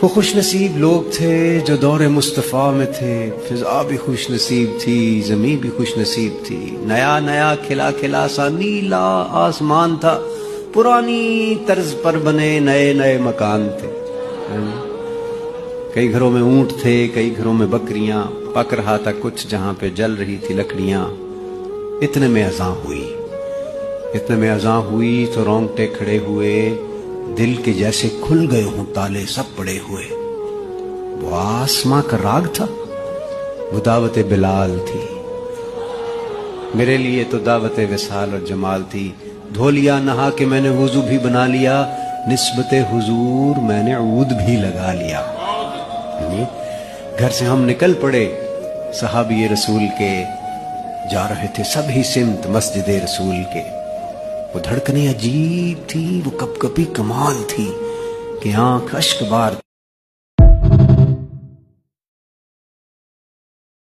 وہ خوش نصیب لوگ تھے جو دور مصطفیٰ میں تھے، فضا بھی خوش نصیب تھی، زمین بھی خوش نصیب تھی، نیا نیا کھلا کھلا سا نیلا آسمان تھا، پرانی طرز پر بنے نئے نئے مکان تھے۔ کئی گھروں میں اونٹ تھے، کئی گھروں میں بکریاں، پک رہا تھا کچھ جہاں پہ جل رہی تھی لکڑیاں۔ اتنے میں اذان ہوئی تو رونگٹے کھڑے ہوئے، دل کے جیسے کھل گئے ہوں تالے سب پڑے ہوئے۔ وہ آسماں کا راگ تھا، وہ دعوت بلال تھی، میرے لیے تو دعوت وصال اور جمال تھی۔ دھو لیا نہا کے میں نے وضو بھی بنا لیا، نسبت حضور میں نے عود بھی لگا لیا۔ گھر سے ہم نکل پڑے صحابی رسول کے، جا رہے تھے سب ہی سمت مسجد رسول کے۔ وہ دھڑکنیں عجیب تھی، وہ کپ کپی کمال تھی کہ آنکھ اشک بار